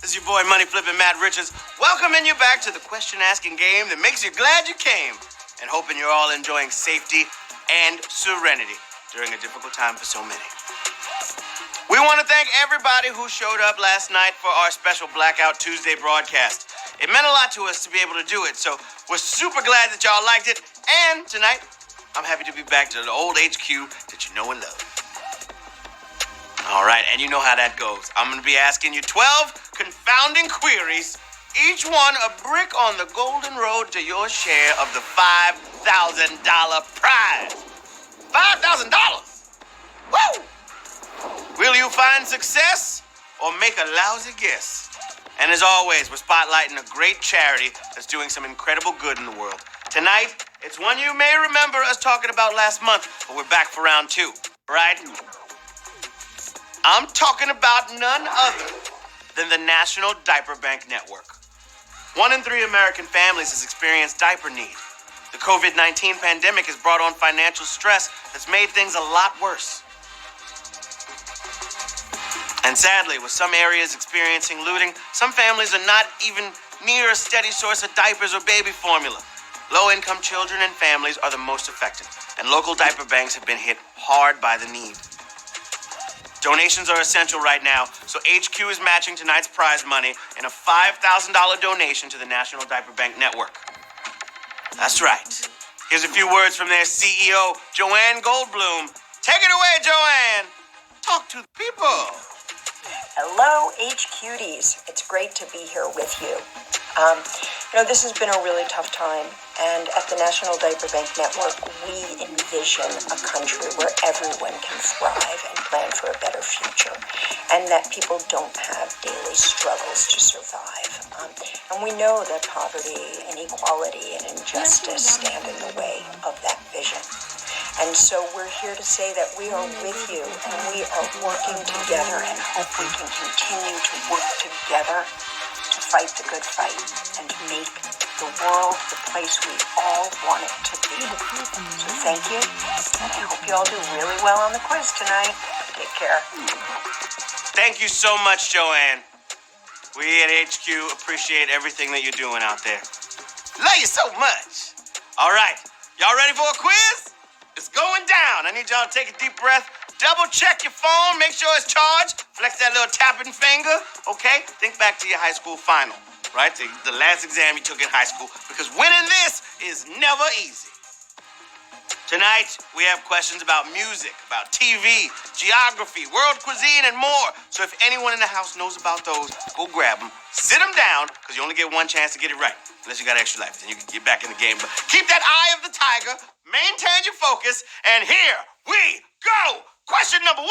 This is your boy Money Flippin' Matt Richards, welcoming you back to the question-asking game that makes you glad you came, and hoping you're all enjoying safety and serenity during a difficult time for so many. We want to thank everybody who showed up last night for our special Blackout Tuesday broadcast. It meant a lot to us to be able to do it, so we're super glad that y'all liked it. And tonight, I'm happy to be back to the old HQ that you know and love. All right, and you know how that goes. I'm going to be asking you 12 confounding queries, each one a brick on the golden road to your share of the $5,000 prize. $5,000! Woo! Will you find success or make a lousy guess? And as always, we're spotlighting a great charity that's doing some incredible good in the world. Tonight, it's one you may remember us talking about last month, but we're back for round 2, right? I'm talking about none other than the National Diaper Bank Network. 1 in 3 American families has experienced diaper need. The COVID-19 pandemic has brought on financial stress that's made things a lot worse. And sadly, with some areas experiencing looting, some families are not even near a steady source of diapers or baby formula. Low-income children and families are the most affected, and local diaper banks have been hit hard by the need. Donations are essential right now, so HQ is matching tonight's prize money in a $5,000 donation to the National Diaper Bank Network. That's right. Here's a few words from their CEO, Joanne Goldblum. Take it away, Joanne. Talk to the people. Hello, HQties. It's great to be here with you. This has been a really tough time, and at the National Diaper Bank Network, we envision a country where everyone can thrive and plan for a better future, and that people don't have daily struggles to survive. And we know that poverty, inequality, and injustice stand in the way of that vision. And so we're here to say that we are with you, and we are working together, and hope we can continue to work together to fight the good fight and to make the world the place we all want it to be. So thank you, and I hope you all do really well on the quiz tonight. Take care. Thank you so much, Joanne. We at HQ appreciate everything that you're doing out there. Love you so much. All right, y'all ready for a quiz? It's going down. I need y'all to take a deep breath. Double check your phone. Make sure it's charged. Flex that little tapping finger. Okay? Think back to your high school final, right? The last exam you took in high school, because winning this is never easy. Tonight, we have questions about music, about TV, geography, world cuisine, and more. So if anyone in the house knows about those, go grab them, sit them down, because you only get one chance to get it right. Unless you got extra life, then you can get back in the game. But keep that eye of the tiger, maintain your focus, and here we go. Question number 1.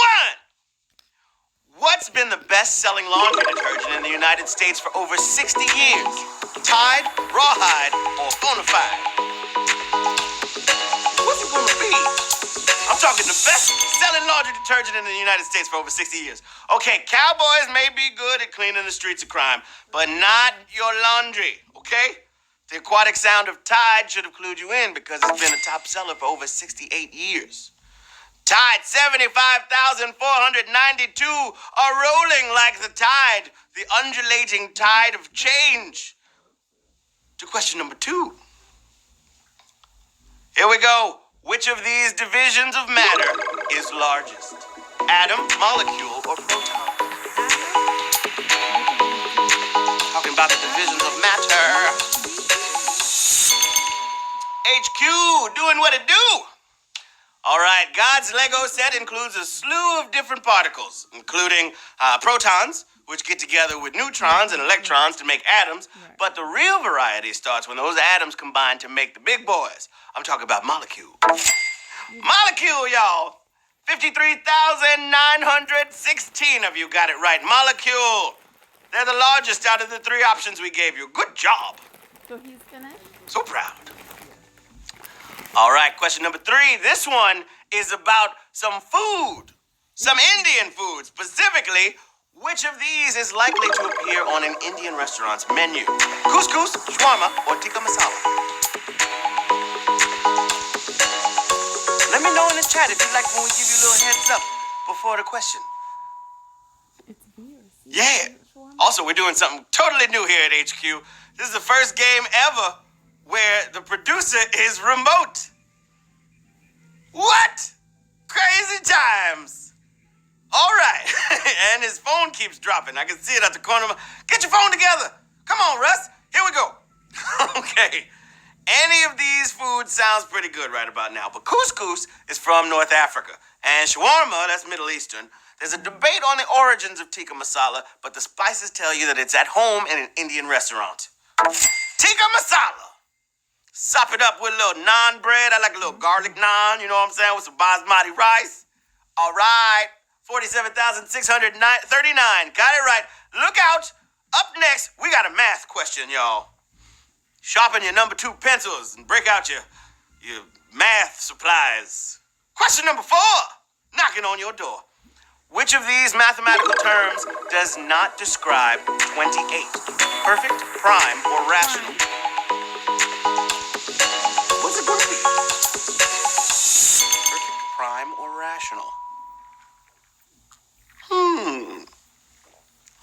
What's been the best-selling laundry detergent in the United States for over 60 years? Tide, Rawhide, or Bonafide? What's it gonna be? I'm talking the best-selling laundry detergent in the United States for over 60 years. Okay, cowboys may be good at cleaning the streets of crime, but not your laundry, okay? The aquatic sound of Tide should have clued you in because it's been a top seller for over 68 years. Tide 75,492 are rolling like the tide, the undulating tide of change. To question number 2. Here we go. Which of these divisions of matter is largest? Atom, molecule, or proton? Talking about the divisions of matter. HQ, doing what it do. All right, God's Lego set includes a slew of different particles, including protons, which get together with neutrons and electrons to make atoms. But the real variety starts when those atoms combine to make the big boys. I'm talking about molecule. Molecule, y'all. 53,916 of you got it right. Molecule. They're the largest out of the 3 options we gave you. Good job. So he's finished? So proud. All right, question number 3. This one is about some food. Some Indian food. Specifically, which of these is likely to appear on an Indian restaurant's menu? Couscous, shawarma, or tikka masala? Let me know in the chat if you like when we give you a little heads up before the question. It's beer. Yeah. Also, we're doing something totally new here at HQ. This is the first game ever where the producer is remote. What? Crazy times. All right. And his phone keeps dropping. I can see it at the corner of my... Get your phone together. Come on, Russ. Here we go. Okay. Any of these foods sounds pretty good right about now, but couscous is from North Africa, and shawarma, that's Middle Eastern. There's a debate on the origins of tikka masala, but the spices tell you that it's at home in an Indian restaurant. Tikka masala. Sop it up with a little naan bread. I like a little garlic naan, you know what I'm saying, with some basmati rice. All right, 47,639. Got it right. Look out. Up next, we got a math question, y'all. Sharpen your number 2 pencils and break out your math supplies. Question number 4, knocking on your door. Which of these mathematical terms does not describe 28? Perfect, prime, or rational? What's it going to be? Perfect, prime, or rational?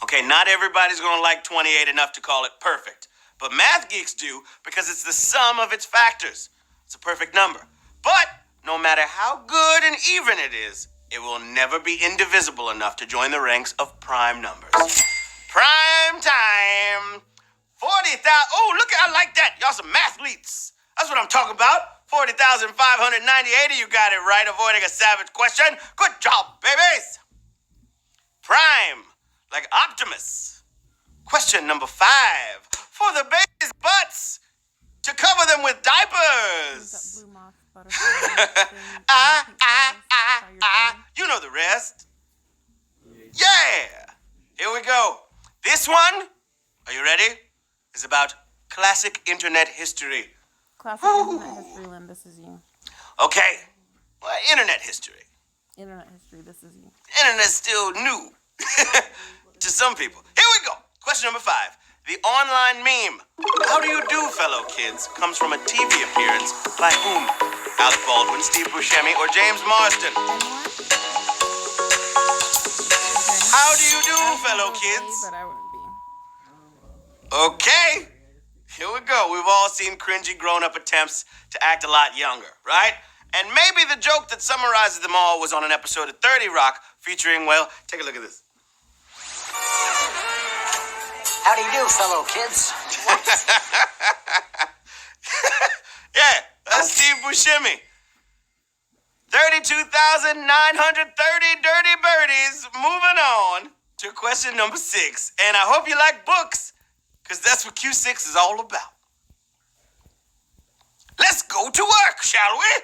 Okay, not everybody's going to like 28 enough to call it perfect. But math geeks do because it's the sum of its factors. It's a perfect number. But no matter how good and even it is, it will never be indivisible enough to join the ranks of prime numbers. Prime time. 40,000. Oh, look, I like that. Y'all some mathletes. That's what I'm talking about. 40,598 of you got it right, avoiding a savage question. Good job, babies. Prime, like Optimus. Question number 5. For the babies' butts, to cover them with diapers. You know the rest. Yeah. Here we go. This one, are you ready? Is about classic internet history. Classic internet history, Lynn, this is you. Okay. Well, internet history. Internet history, this is you. Internet's still new to some people. Here we go. Question number 5. The online meme, "How do you do, fellow kids?" comes from a TV appearance by whom? Alec Baldwin, Steve Buscemi, or James Marsden? How do you do, fellow kids? But I wouldn't be. Okay, here we go. We've all seen cringy grown-up attempts to act a lot younger, right? And maybe the joke that summarizes them all was on an episode of 30 Rock featuring, well, take a look at this. How do you do, fellow kids? Yeah, that's Steve Buscemi. 32,930 dirty birdies. Moving on to question number 6. And I hope you like books, because that's what Q6 is all about. Let's go to work, shall we?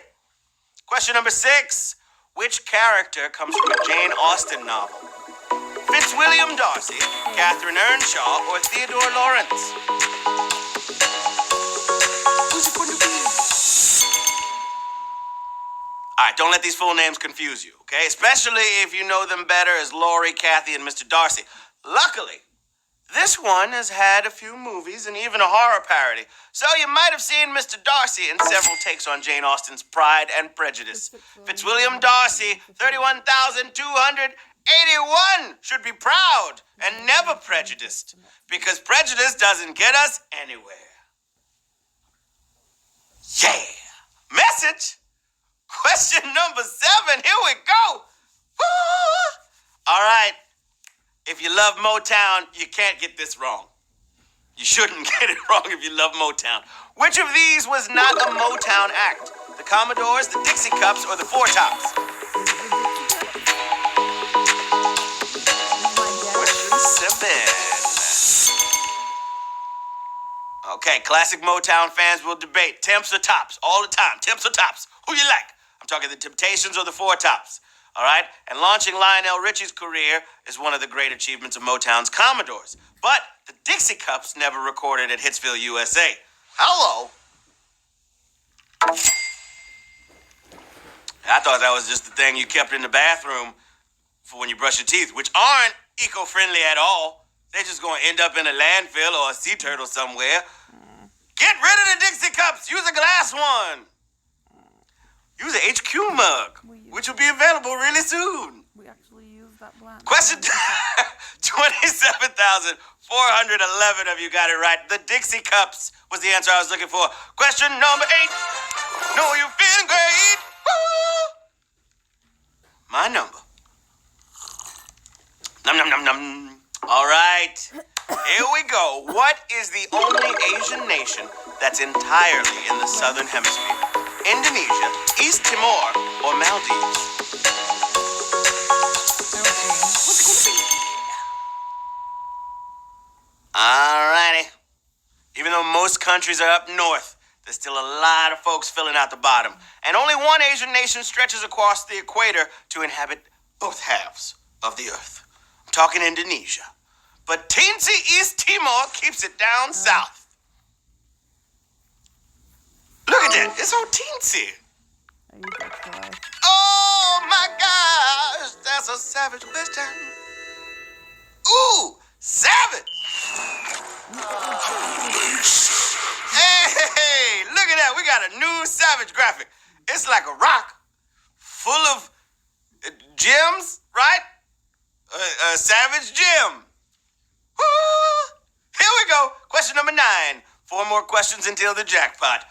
Question number 6. Which character comes from a Jane Austen novel? Fitzwilliam Darcy, Catherine Earnshaw, or Theodore Lawrence? Who's it going to be? All right, don't let these full names confuse you, okay? Especially if you know them better as Laurie, Kathy, and Mr. Darcy. Luckily, this one has had a few movies and even a horror parody, so you might have seen Mr. Darcy in several takes on Jane Austen's Pride and Prejudice. Fitzwilliam Darcy, 31,281, should be proud and never prejudiced, because prejudice doesn't get us anywhere. Yeah! Message! Question number 7, here we go! Woo! All right, if you love Motown, you can't get this wrong. You shouldn't get it wrong if you love Motown. Which of these was not a Motown act? The Commodores, the Dixie Cups, or the Four Tops? Question 7. Okay, classic Motown fans will debate Temps or Tops all the time. Temps or Tops? Who you like? I'm talking the Temptations or the Four Tops. All right? And launching Lionel Richie's career is one of the great achievements of Motown's Commodores. But the Dixie Cups never recorded at Hitsville, USA. Hello? I thought that was just the thing you kept in the bathroom for when you brush your teeth, which aren't eco-friendly at all. They're just going to end up in a landfill or a sea turtle somewhere. Get rid of the Dixie Cups. Use a glass one. Use an HQ mug, which will be available really soon. We actually use that black. Question 27,400 411 of you got it right. The Dixie Cups was the answer I was looking for. Question number 8. Know you're feeling great. Woo! My number. Num num num num. All right. Here we go. What is the only Asian nation that's entirely in the southern hemisphere? Indonesia, East Timor, or Maldives? Alrighty. Even though most countries are up north, there's still a lot of folks filling out the bottom. And only one Asian nation stretches across the equator to inhabit both halves of the earth. I'm talking Indonesia. But teensy East Timor keeps it down south. Look at that. It's so teensy. Oh my gosh. That's a savage question. Ooh, savage. Hey, look at that. We got a new savage graphic. It's like a rock full of gems, right? A savage gem. Woo! Here we go. Question number 9. 4 more questions until the jackpot.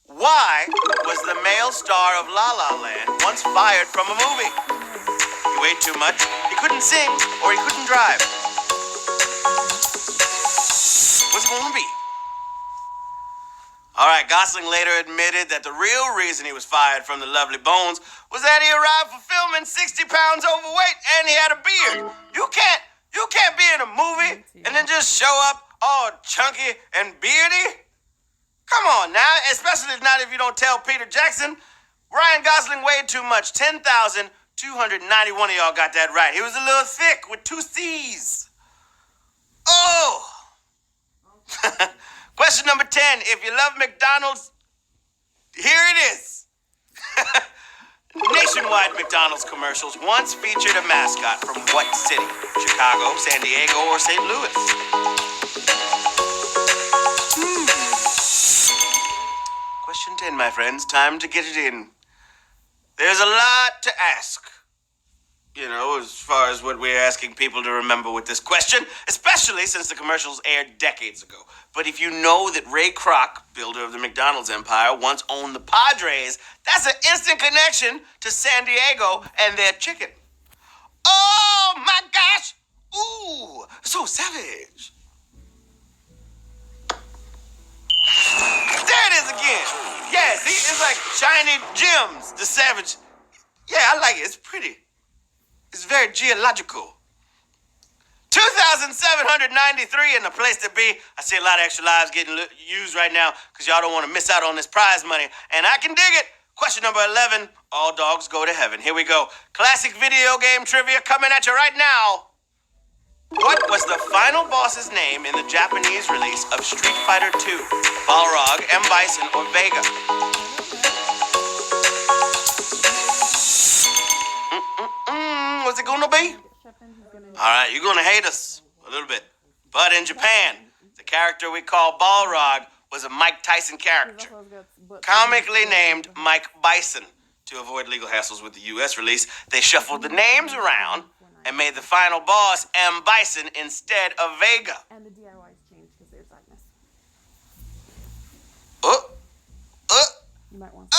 Why was the male star of La La Land once fired from a movie? He weighed too much, he couldn't sing, or he couldn't drive. What's it gonna be? All right, Gosling later admitted that the real reason he was fired from the Lovely Bones was that he arrived for filming 60 pounds overweight and he had a beard. You can't be in a movie and then just show up all chunky and beardy. Come on now, especially not if you don't tell Peter Jackson. Ryan Gosling weighed too much. 10,291 of y'all got that right. He was a little thick with 2 C's. Oh! Question number 10. If you love McDonald's, here it is. Nationwide McDonald's commercials once featured a mascot from what city? Chicago, San Diego, or St. Louis? Question 10, my friends. Time to get it in. There's a lot to ask. You know, as far as what we're asking people to remember with this question, especially since the commercials aired decades ago. But if you know that Ray Kroc, builder of the McDonald's empire, once owned the Padres, that's an instant connection to San Diego and their chicken. Oh my gosh! Ooh, so savage. There it is again. Yeah, see, it's like shiny gems, the savage. Yeah, I like it. It's pretty. It's very geological. 2,793 in the place to be. I see a lot of extra lives getting used right now because y'all don't want to miss out on this prize money. And I can dig it. Question number 11. All dogs go to heaven. Here we go. Classic video game trivia coming at you right now. What was the final boss's name in the Japanese release of Street Fighter II? Balrog, M. Bison, or Vega? What's it gonna be? All right, you're gonna hate us a little bit. But in Japan, the character we call Balrog was a Mike Tyson character, comically named Mike Bison. To avoid legal hassles with the U.S. release, they shuffled the names around and made the final boss M. Bison instead of Vega. And the DIYs changed because there's darkness. You might want to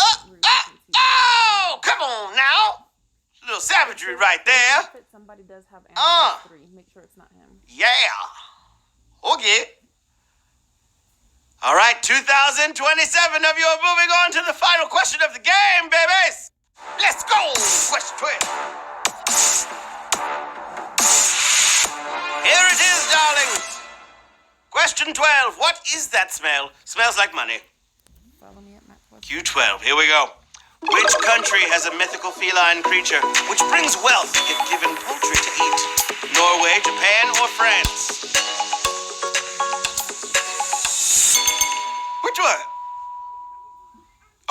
Oh, come on now. A little savagery right there. If somebody does have animal 3, make sure it's not him. Yeah. Okay. All right, 2,027 of you are moving on to the final question of the game, babies. Let's go. Question 12. Here it is, darlings. Question 12. What is that smell? Smells like money. Follow me at Matt West. Q12. Here we go. Which country has a mythical feline creature which brings wealth if given poultry to eat? Norway, Japan, or France? Which one?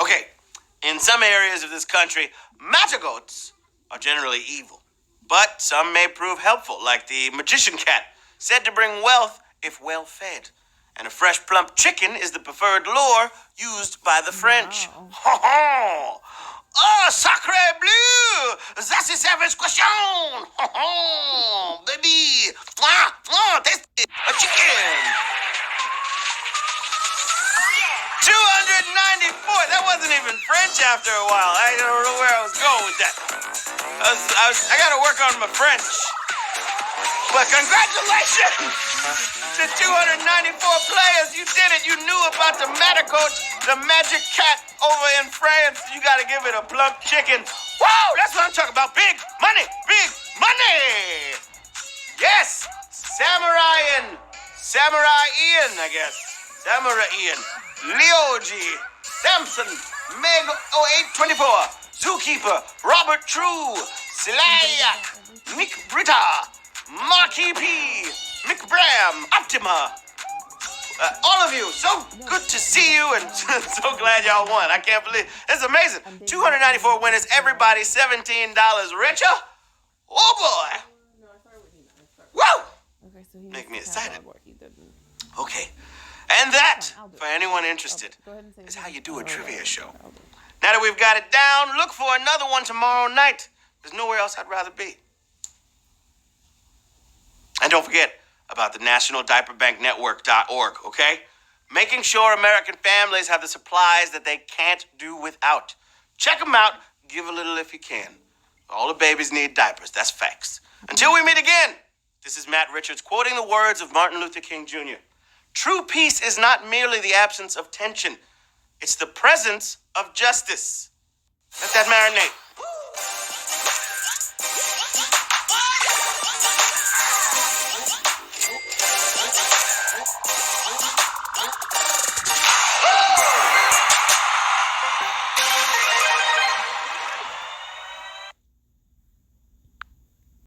Okay, in some areas of this country, matagoats are generally evil, but some may prove helpful, like the magician cat, said to bring wealth if well fed. And a fresh plump chicken is the preferred lure used by the French. Wow. Ho ho! Oh, sacre bleu! That's a savage question! Ho ho! Baby! Mwah! Mwah! Tasty! A chicken! That wasn't even French after a while. I don't know where I was going with that. I got to work on my French. But congratulations to 294 players. You did it. You knew about the Matacoach, the magic cat over in France. You got to give it a plump chicken. Whoa, that's what I'm talking about. Big money, big money. Yes, Samurai Ian, I guess. Samurai Ian, Leoji, Samson, Meg 0824, Zookeeper, Robert True, Slayak, Nick Britta, Marky P, Mick Bram, Optima. All of you, so good to see you and so glad y'all won. I can't believe it's amazing. 294 winners, everybody $17 richer. Oh boy. Whoa! Okay, so he Make me must have excited. what he didn't. Okay. And that, Fine, I'll do for it. anyone interested, Go ahead and say is it. how you do a Oh, trivia okay, show. I'll do it. Now that we've got it down, look for another one tomorrow night. There's nowhere else I'd rather be. And don't forget about the NationalDiaperBankNetwork.org, okay? Making sure American families have the supplies that they can't do without. Check them out. Give a little if you can. All the babies need diapers. That's facts. Until we meet again, this is Matt Richards quoting the words of Martin Luther King Jr. True peace is not merely the absence of tension. It's the presence of justice. Let that marinate.